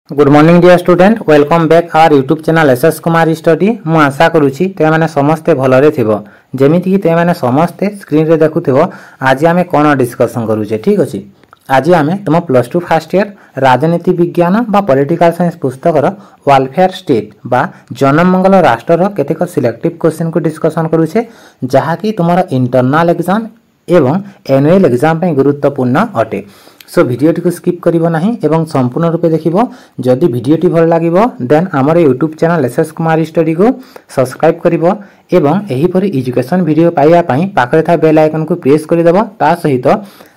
Good morning dear student welcome back our YouTube channel SS Kumar study मु आशा करूची ते माने समस्ते भलरे थिबो जेमिति कि ते माने समस्ते स्क्रीन रे देखुथिबो। आज आमे कोन डिस्कशन करूचे ठीक अछि। आज आमे तुम प्लस 2 फर्स्ट ईयर राजनीति विज्ञान बा पॉलिटिकल साइंस पुस्तकर वेलफेयर स्टेट बा जनमंगल राष्ट्र केतेक सिलेक्टिव क्वेश्चन को डिस्कशन करूचे जहा कि तुमरा इंटरनल एग्जाम एवं एनुअल एग्जाम पे गुरुत्वपूर्ण अटे। सो भिडियोटी को स्किप करिवो नाही एवं संपूर्ण रूपे देखिबो। जदि भिडियोटी भल लागिबो देन हमर YouTube channel SS Kumar study को सब्सक्राइब करिवो एवं एही परि एजुकेशन वीडियो पाइया पई पाखरे था बेल आइकन को प्रेस करि देबो। ता सहित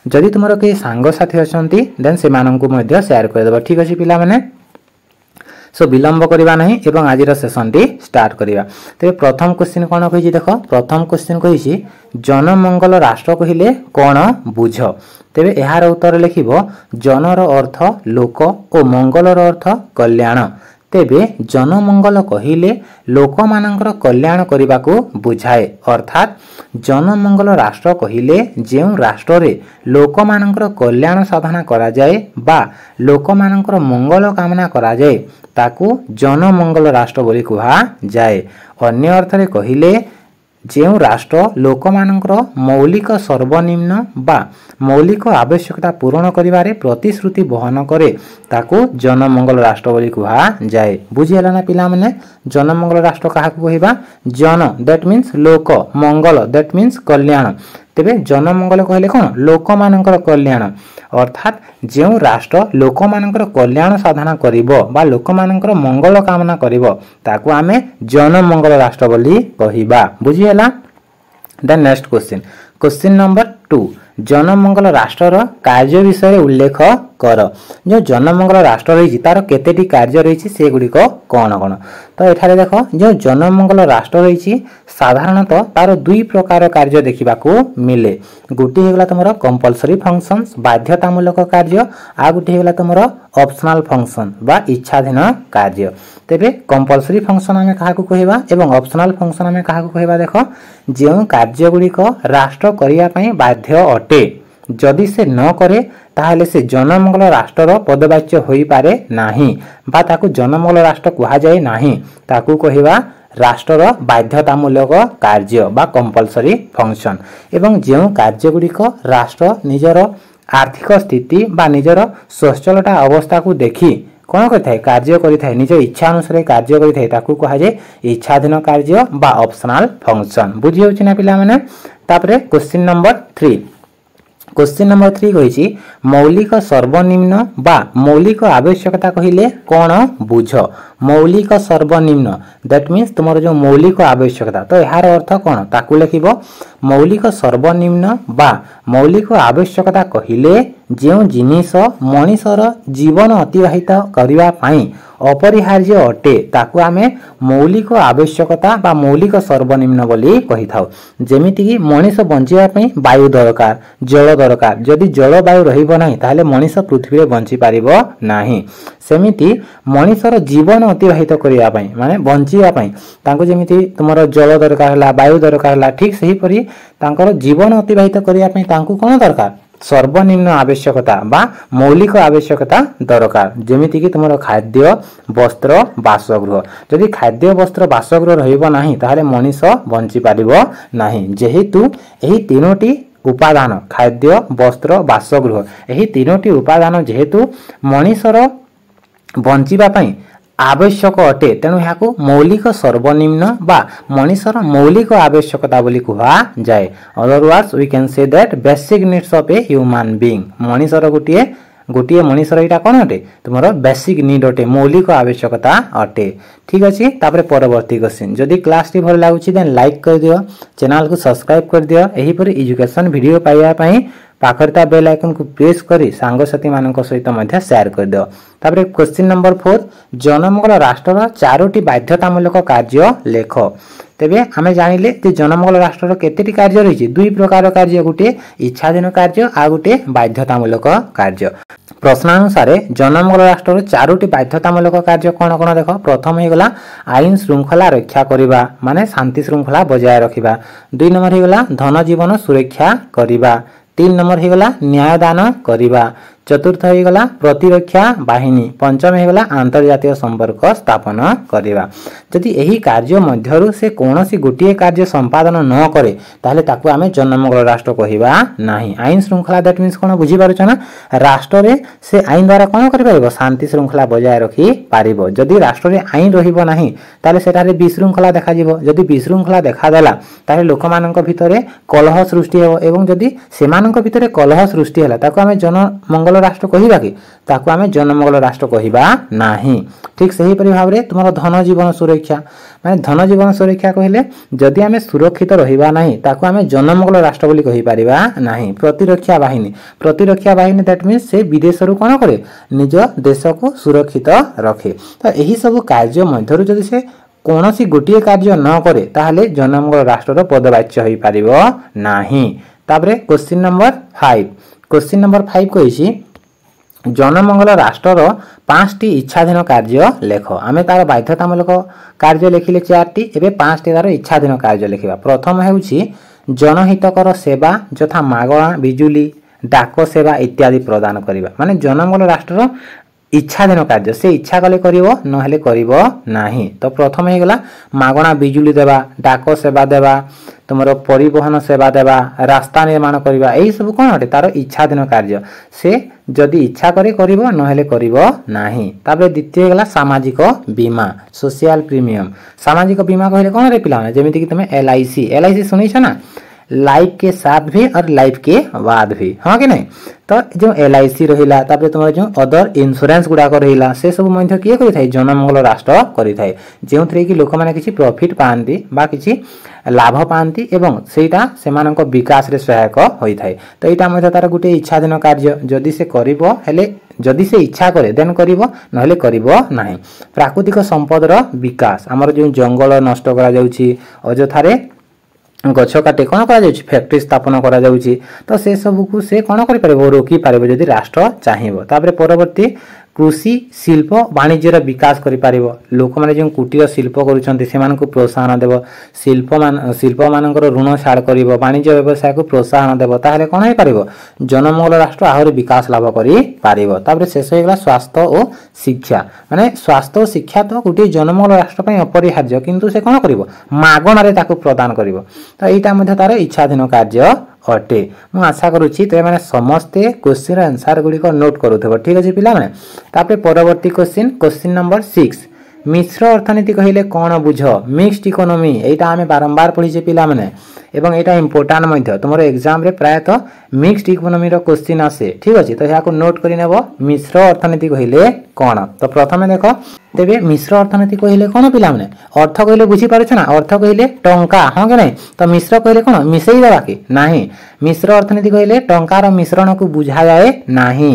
जदि तुमरो के सांग साथी अछंती देन से मानन को मध्ये शेयर कर देबो। ठीक अछि पिला माने। सो विलंब करबा नहीं एवं आज सेशन टी स्टार्ट करबा। तेरे प्रथम क्वेश्चन कोन कहि देखो। प्रथम क्वेश्चन कहि जनमंगल राष्ट्र कहिले कोन बुझ। तेरे यार उत्तर लिखिबो जनर अर्थ लोक और मंगलर अर्थ कल्याण। तेबे जनमंगल कहिले लोक मानकर कल्याण करने को बुझाए अर्थात जनमंगल राष्ट्र कहिले जे राष्ट्र रे लोक मानकर कल्याण साधना करा जाए बा लोक मानकर मंगल कामना करा जाए ताकू जनमंगल राष्ट्र बोली कहा जाए। अन्य अर्थ रे कहिले जो राष्ट्र लोक मानकर मौलिक सर्वनिम्न बा मौलिक आवश्यकता पूर्ण करिवारे प्रतिश्रुति बहन करे ताकू जनमंगल राष्ट्र बोली कहा जाए। बुझिहला ना पिला माने। जनमंगल राष्ट्र काहाकू कहिबा जन दैट मीन्स लोक मंगल दैट मीन्स कल्याण। तेबे जनमंगल कहले कोन लोक मानकर कल्याण अर्थात जो राष्ट्र लोक मानकर कल्याण साधना करिवो बा लोक मानकर मंगल कामना करिवो ताकू आमे जनमंगल राष्ट्र बोली कहिबा। बुझिहला। देन नेक्स्ट क्वेश्चन नंबर 2 जनमंगल राष्ट्र कार्य विषय उल्लेख कर। जो जनमंगल राष्ट्र रही तार केतेटी कार्य रही से गुड़िक कौन कौन। तो एठारे देख जो जनमंगल राष्ट्र रही साधारणतः तार दुई प्रकार कार्य देखा मिले। गोटे होगा तुम कंपलसरी फंक्शंस बाध्यतामूलक कार्य आ गोटे होगा तुम ऑप्शनल फंक्शन बा इच्छाधीन कार्य। तेबे कंपलसरी फंक्शन आमे काहाकू कहबा एवं ऑप्शनल फंक्शन आमे काहाकू कहबा देख जो कार्य गुड़िक राष्ट्र करिया पई बाध्य अटे जदि से न करे ताहले से जनमंगल राष्ट्र पदवाच्य होई पारे नाही बा ताकू जनमंगल राष्ट्र कहा जाए नाही ताकू कहबा राष्ट्र बाध्यतामूलक कार्य बा कंपलसरी फंक्शन। एवं जो कार्य गुड़िक राष्ट्र निजर आर्थिक स्थिति बा निजर स्वच्छलता अवस्था को देखी कौन करथाय कार्य करिथाय निज इच्छा अनुसार कार्य करिथाय ताकू कहा जाए इच्छाधीन कार्य बा ऑप्शनल फंक्शन। बुझि होछि ना पिला माने। तापरे क्वेश्चन नंबर 3 कही मौलिक सर्वनिम्न बा मौलिक आवश्यकता कहिले कौन बुझ। मौलिक सर्वनिम्न दैट मीन्स तुम जो मौलिक आवश्यकता तो यार अर्थ कौन ताकू लिखिबो मौलिक सर्वनिम्न बा मौलिक आवश्यकता कहिले जो जिनिस मनीषर जीवन अतिबाहित करबा पई अपरिहार्य अटे ताकू आमे मौलिक आवश्यकता बा मौलिक सर्वनिम्न बोली कहि थाउ। जेमिति कि मनीष बंचिबा पई वायु दरकार जल दरकार जदि जल वायु रहिबो नाही ताहले मनीष पृथ्वी रे बंची पारिबो नाही। सेमिति मनीषर जीवन अतिबाहित करिया पई माने बंचिबा पई तांको जेमिति तुमरो जल दरकार हला वायु दरकार हला ठीक सही परि तांकर जीवन अतिबाहित करिया पई तांको कोन दरकार सर्वनिम्न आवश्यकता बा मौलिक आवश्यकता दरकार। जेमिति कि तुमरो खाद्य वस्त्र बासगृह जदि खाद्य वस्त्र बासगृह रहिबो नाही ताहले मनीष बंची पारिबो नाही। जेहेतु एही तीनोटी उपादान खाद्य वस्त्र बासगृह एही तीनोटी उपादान जेहेतु मनीषर बंचिबा पई आवश्यक अटे तेणु यहाँ मौलिक सर्वनिम्न बा मनीषर मौलिक आवश्यकता बोली कहा जाए। Otherwise we can say that basic needs of a human being मनीषर गोटे मनीषर यहाँ कौन अटे तुम बेसिक नीड अटे मौलिक आवश्यकता अटे। ठीक अच्छे। तापर परवर्ती क्वेश्चन जदि क्लास टी भल लगुच देन लाइक कर दियो चैनल को सब्सक्राइब कर दियो एही परि एजुकेशन वीडियो पाइबा पई पाखरता बेल आइकन को प्रेस करी सांगसाथी मानक सहित मध्य शेयर कर दियो। तापर क्वेश्चन नंबर 4 जनमंगल राष्ट्र चारोटी बाध्यतामूलक कार्य लेख। तेबे आमे जानिले जे जनमंगल राष्ट्र केतेटी कार्य रही दुई प्रकार कार्य गोटे इच्छाधीन कार्य आ गोटे बाध्यतामूलक कार्य। प्रश्नानुसार जनमंगल राष्ट्र चारोटी बाध्यतामूलक कार्य कौन कौन देख। प्रथम होगा आईन श्रृंखला रक्षा करने माने शांति श्रृंखला बजाय रखा। 2 नंबर होगा धन जीवन सुरक्षा करने। 3 नंबर होगा न्यायदान करवा। चतुर्थ हो गला प्रतिरक्षा बाहिनी पंचम हो गला अंतर्जातीय संपर्क स्थापन करवा जदि यही कार्य मध्यरु से कौनसी गोटे कार्य संपादन न करे ताहले ताकू आमे जनमंगल राष्ट्र कहिबा नाही। आईन श्रृंखला दैट मीन्स कोन बुझी पारुछ ना राष्ट्र रे से आईन द्वारा कोन करि परिबो शांति श्रृंखला बजाय रखी पारिबो। जदि राष्ट्र रे आईन रहिबो नाही ताहले सेटारे विशृंखला देखा जिवो। जदि विशृंखला देखा देला ताहले लोक मानक भितरे कलह सृष्टि हेबो एवं जदि सेमानक भितरे कलह सृष्टि होला ताकू आमे जनमंगल राष्ट्र कहिबा कि ताकू आमे जनमंगल राष्ट्र कहिबा नाही। ठीक सही परि भाबरे तुमरो धन जीवन सुरक्षा माने धन जीवन सुरक्षा कहिले जदि आमे सुरक्षित रहिबा नाही ताकू आमे जनमंगल राष्ट्र बोली कहि परिबा नाही। प्रतिरक्षा बाहिनी दैट मीन्स से विदेश रु कोन करे निज देश को सुरक्षित रखे। तो एही सब कार्य मध्यरु जदि से कौनसी गोटे कार्य न करे ताहले जनमंगल राष्ट्र पदवाच्य होई परिबो नाही। तापरे क्वेश्चन नंबर 5 कहिछि जनमंगल राष्ट्र 5टी इच्छाधीन कार्य लेख। आमे तार बाध्यतामूलक कार्य लेखिले 4टी एबे 5टी तार इच्छाधीन कार्य लेखिबा। प्रथम हेउछि जनहितकर सेवा यथा मागणा बिजुली डाक सेवा इत्यादि प्रदान करिबा माने जनमंगल राष्ट्र इच्छाधीन कार्य से इच्छा कले करिवो नहेले करिवो नाही। तो प्रथम हे गला मागणा बिजुली देबा डाक सेवा देबा तुमरो परिवहन सेवा देबा रास्ता निर्माण करिबा एई सब कोन हटे तार इच्छाधीन कार्य से जदि इच्छा करे करिवो नहेले करिवो नाही। ताबे द्वितीय गला सामाजिक बीमा सोशल प्रीमियम। सामाजिक बीमा कहले कोन रे पिला जेमिति कि तमे एलआईसी सुनिछ ना लाइफ के साथ भी और लाइफ के बाद भी हाँ कि नहीं। तो जो एलआईसी रहिला तापर तुम जो अदर इंश्योरेंस गुड़ाक रहिला से सब मध्य किए करिथाय जनमंगल राष्ट्र करिथाय जेउथरे कि लोक माने किछि प्रॉफिट पांती बा किछि लाभ पांती एवं सेटा सेमानक विकास रे सहायक होइथाय। तो एटा मध्य तार गुटे इच्छाधीन कार्य जदि से करिवो हेले जदि से इच्छा करे देन करिवो नहले करिवो नाही। प्राकृतिक संपदर विकास हमर जो जंगल नष्ट करा जाउछि अजथारे गछ काटे कौन करा जाउछि फैक्ट्री स्थापन करा जाउछि तो से सब को से कौन करि परबो रोकी परबो जदि राष्ट्र चाहिबो। तापर परवर्ती कृषि शिल्प वाणिज्यर विकास करि पारिबो। लोक माने जो कुटीर शिल्प करूछन्ति सेमान को प्रोत्साहन देबो शिल्प मानकर ऋण छाड़ करिवो वाणिज्य व्यवसाय को प्रोत्साहन देबो ताहले कोन हे पारिबो जनमंगल राष्ट्र आहुरी विकास लाभ करि पारिबो। तापर शेष होइगला स्वास्थ्य और शिक्षा माने स्वास्थ्य और शिक्षा तो गुटे जनमंगल राष्ट्र पय अपरिहार्य किंतु से कोन करिवो मागणा रे ताको प्रदान करिवो। तो एटा मध्ये तार इच्छाधीन कार्य अटे। मु आशा करूछि ते माने समस्ते क्वेश्चन आंसर गुडी को नोट करूथबो ठीक अछि पिला माने। तापर परवर्ती क्वेश्चन नंबर 6 मिश्र अर्थनीति कहिले कोन बुझ मिक्स्ड इकोनॉमी एटा हमें बारंबार पढिजे पिला माने एवं एटा इंपोर्टेंट मध्ये तुमर एग्जाम रे प्रायतः मिक्स्ड इकोनॉमी रो क्वेश्चन आसे ठीक अछि। तो याको नोट करि नेबो मिश्र अर्थनीति कहिले कोन। तो प्रथमे देखो तेबे मिश्र अर्थनीति कहिले कोन पिला माने अर्थ कहिले बुझी पारुछ ना अर्थ कहिले टंका हां के नै। तो मिश्र कहिले कोन मिसई देबा कि नाही मिश्र अर्थनीति कहिले टंकार मिश्रण को बुझा जाए नाही।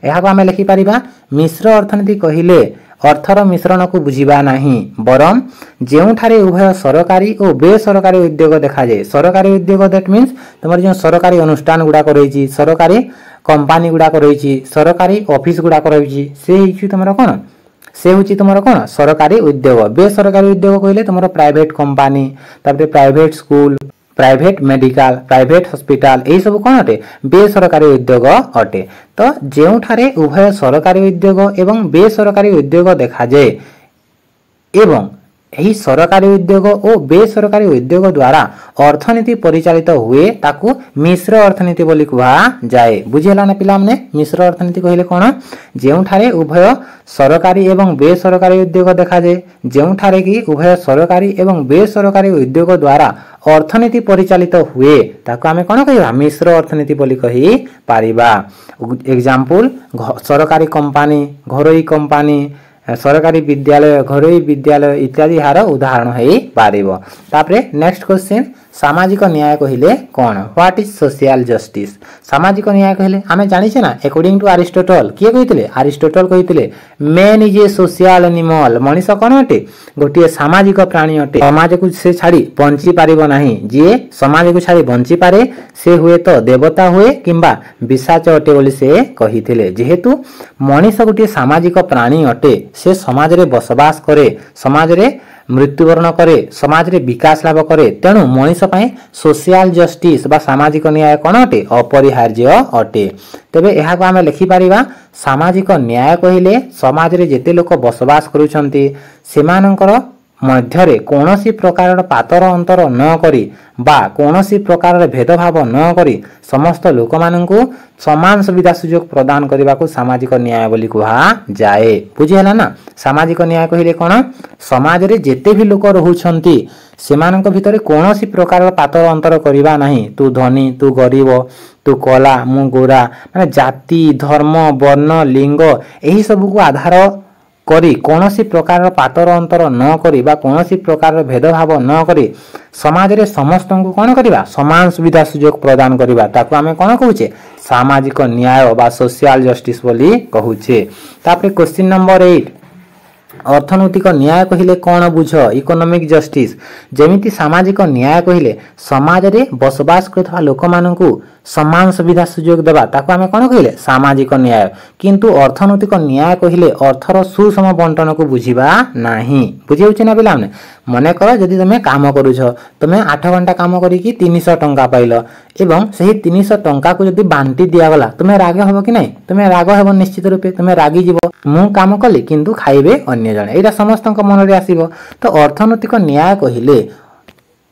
एहाको हमें लिखि परिबा मिश्र अर्थनीति कहिले अर्थर मिश्रण को बुझिबा नाही बरम जेउठारे उभय सरकारी और बेसरकारी उद्योग देखा जाए। सरकारी उद्योग दैट मीन्स तुमर जो सरकारी अनुष्ठान गुड़ाक रही सरकारी कंपनी गुड़ाक रही सरकारी ऑफिस गुड़ाक रही से हिची तुमर कोन से होची तुमर कोन सरकारी उद्योग। बेसरकारी उद्योग कहले तुमर प्राइवेट कंपनी तापर private school private medical private hospital यही सब कौन अटे बेसरकारी उद्योग अटे। तो जेउठारे उभय सरकारी उद्योग एवं बेसरकारी उद्योग देखा जाए एवं यही सरकारी उद्योग और बेसरकारी उद्योग द्वारा अर्थनीति परिचालित हुए ताकू मिश्र अर्थनीति बोली कुहा जाए। बुझेला ना पिला माने मिश्र अर्थनीति कहले कोन जेउठारे उभय सरकारी एवं बेसरकारी उद्योग देखा जाए जेउठारे कि उभय सरकारी एवं बेसरकारी उद्योग द्वारा अर्थनीति परिचालित हुए ताकू आमे कोन कहिबा मिश्र अर्थनीति बोली कहि पारिबा। एग्जांपल सरकारी कंपनी घरोई कंपनी सरकारी विद्यालय घरोई विद्यालय इत्यादि हार उदाहरण है पारिबो। तापरे नेक्स्ट क्वेश्चन सामाजिक न्याय कहिले कोन व्हाट इज सोशल जस्टिस। सामाजिक न्याय कहिले आमे जानि छै ना अकॉर्डिंग टू अरिस्टोटल किए कहितले अरिस्टोटल कहितले man is a social animal मनीष कोन अटे गोटे सामाजिक प्राणी अटे समाज को से छाड़ी बंची पारिबो नाही जे समाज को छाड़ी बंची पारे से हुए तो देवता हुए किंबा विशाच अटे बोली से कहितले। जेहेतु मनीष गोटे सामाजिक प्राणी अटे से समाज रे बसवास करे समाज रे मृत्युवरण करे समाज रे विकास लाभ करे तेणु मनीष पई सोशल जस्टिस बा सामाजिक न्याय कोन अटे अपरिहार्य अटे। तेबे एहा को आमे लिखि परिबा सामाजिक न्याय कहिले समाज रे जेते लोक बसवास करूछंती सेमानंकर मध्यरे कोनोसी प्रकार पातर अंतर न करी बा कोनोसी प्रकार भेदभाव न करी समस्त लोक माननकु समान सुविधा सुयोग प्रदान करबा को सामाजिक न्याय बोली कहा जाए। बुझी हला ना। सामाजिक न्याय कहिले कोन समाज रे जेते भी लोक रहुछंती सेमानक भितरे कोनोसी प्रकार पातर अंतर करिबा नाही। तू धनी तू गरीब तू कला मु गोरा माने जाति धर्म वर्ण लिंग एही सब को आधार करी कोनोसी प्रकार पातर अंतर न करी बा कोनोसी प्रकार भेदभाव न करी समाज रे समस्त को कोन करिबा समान सुविधा सुयोग प्रदान करिबा ताको आमे कोन कहूचे सामाजिक न्याय बा सोशल जस्टिस बोली कहूचे। तापर क्वेश्चन नंबर 8 अर्थनैतिक न्याय कहिले कोन बुझ इकोनॉमिक जस्टिस जेमिति सामाजिक न्याय कहिले समाज रे बसवास करथवा लोक माननकु समान सुविधा सुयोग देबा ताको आमे कोन कहिले सामाजिक न्याय। किंतु अर्थनैतिक न्याय कहिले अर्थर सुसम बंटन को बुझिबा नाही। बुझि होचे ना पिला माने मने कर जदि तमे काम करूछ तमे 8 घंटा काम करी कि 300 टंका पाइलो एवं सही 300 टंका को जदि बांटी दिया गला तमे राग हबो कि नै तमे राग हबो निश्चित रूपे तमे रागी जीवो मु काम कली किंतु खाइबे अन्य जण एटा समस्तक मन रे आसीबो। तो अर्थनैतिक न्याय कहिले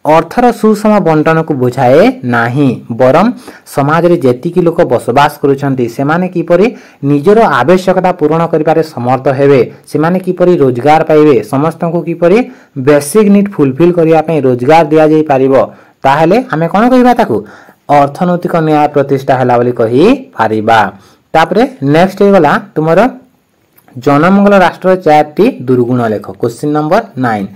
अर्थर सुसम बंटन को बुझाए नाही बरम समाज रे जेतिकी लोक बसवास करूछंती सेमाने किपरि निजर आवश्यकता पूर्ण करिबारे समर्थ हेबे सेमाने किपरि रोजगार पाइबे समस्त को किपरि बेसिक नीड फुलफिल करिया पई रोजगार दिया जाई पारिबो ताहेले हमें कोन कहिबा ताकू अर्थनैतिक न्याय प्रतिष्ठा हला बोली कहि पारिबा। तापरे नेक्स्ट हे गला तुमरो जनमंगल राष्ट्र 4टी दुर्गुण लेख। क्वेश्चन नंबर 9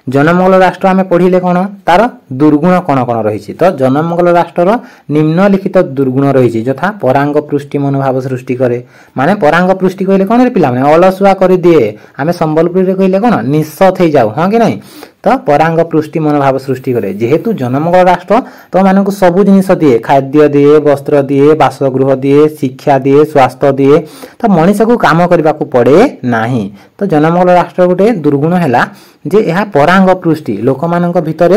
जनमंगल राष्ट्र आमे पढ़िले कोन तार दुर्गुण कोन कोन रहिछि। तो जनमंगल राष्ट्र निम्नलिखित दुर्गुण रहिछि यथा परांग पृष्टि मनोभाव सृष्टि करे माने परांग पृष्टि कहले कोन रे पिला माने अलसुआ करि दिए आमे संबलपुरी रे कहले कोन निस्सत हे जाऊ हां कि नै। तो परांग पृष्टि मनोभाव सृष्टि करे जेहेतु जनमंगल राष्ट्र तो मानक सब जिनिस दिए खाद्य दिए वस्त्र दिए बासगृह दिए शिक्षा दिए स्वास्थ्य दिए तो मनीष को काम करने को पड़े नाही। तो जनमंगल राष्ट्र गोटे दुर्गुण है जे यह परांग पृष्टि लोक मान भितर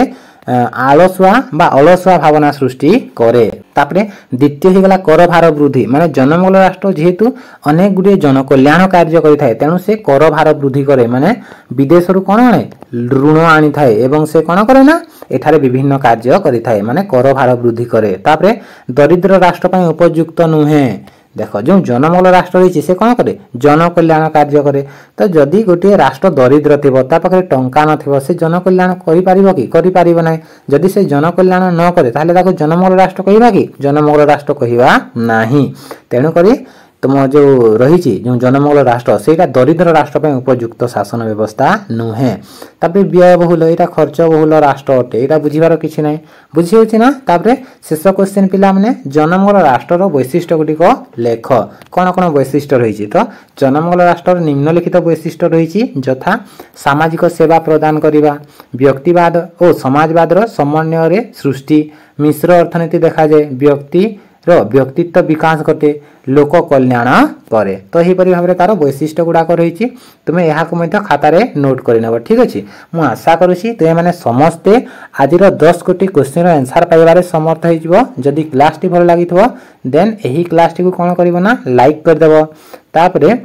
आलसुआ बा अलसुआ भावना सृष्टि करे। तापरे द्वितीय ही गला कर भार वृद्धि माने जनमंगल राष्ट्र जेहेतु अनेक गुडे जन कल्याण कार्य करिथाय तेणु से कर भार वृद्धि करे माने विदेश रु कोन आने ऋण आनी थाए एवं से कोन करे ना एठारे विभिन्न कार्य करिथाय माने कर भार वृद्धि करे। तापरे दरिद्र राष्ट्र पय उपयुक्त नुहे देख जो जनमंगल राष्ट्र रही से कौन करे जन कल्याण कार्य करे। तो जदि गोटे राष्ट्र दरिद्र थी पाखे टंका न से जन कल्याण कर ना जदि से जन कल्याण न करे ताहले ताको जनमंगल राष्ट्र कहवा कि जनमंगल राष्ट्र कहवा नाही। तेणुक तुम जो रही जो जनमंगल राष्ट्र से दरिद्र राष्ट्र पे उपयुक्त शासन व्यवस्था नुहे। तापर व्ययबहुल यहाँ खर्च बहुल राष्ट्र अटे यहाँ बुझीबार किसी ना बुझी होची ना। तापर शेष क्वेश्चन पिला माने जनमंगल राष्ट्र वैशिष्ट्य गुड़िक लेख कौन कौन वैशिष्ट्य रही। तो जनमंगल राष्ट्र निम्नलिखित वैशिष्ट्य रही यथा सामाजिक सेवा प्रदान करने व्यक्तिवाद और समाजवाद समन्वय सृष्टि मिश्र अर्थनीति देखा जाए व्यक्ति व्यक्तित्व विकास घटे लोक कल्याण करे। तो यही भाव तार वैशिष्ट्य गुड़ाक रही तुम्हें यहाँ खातार नोट कर ठीक अच्छे। मु आशा करुँची तुम मैंने समस्ते आज 10 कोटी क्वेश्चन आंसर पाइबार समर्थ होदी क्लास टी भल लगी देन यही क्लास टी को कौन करना लाइक करदेव तापर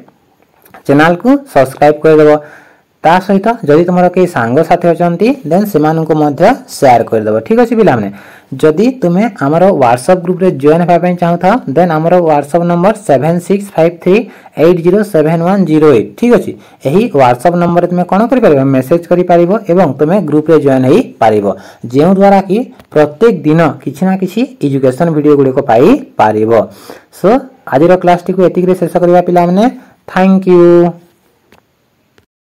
चैनल को सब्सक्राइब करदेव ता सहित जदि तुम कई सांग साथी अच्छा देन से शेयर करदेव ठीक अच्छे पिला माने। जदि तुम्हें आमर व्हाट्सएप ग्रुप रे जॉइन होगा चाहू था देन आमर व्हाट्सएप नंबर 7653807108 ठीक अच्छे। यही व्हाट्सएप नंबर तुम्हें कौन कर मेसेज कर तुम्हें ग्रुप रे जॉइन हो पार जो द्वारा कि प्रत्येक दिन किसी ना किसी एजुकेशन वीडियो गुड़िक पाई पार। सो आज क्लास टी को एतिक शेष करवा पिला माने थैंक यू।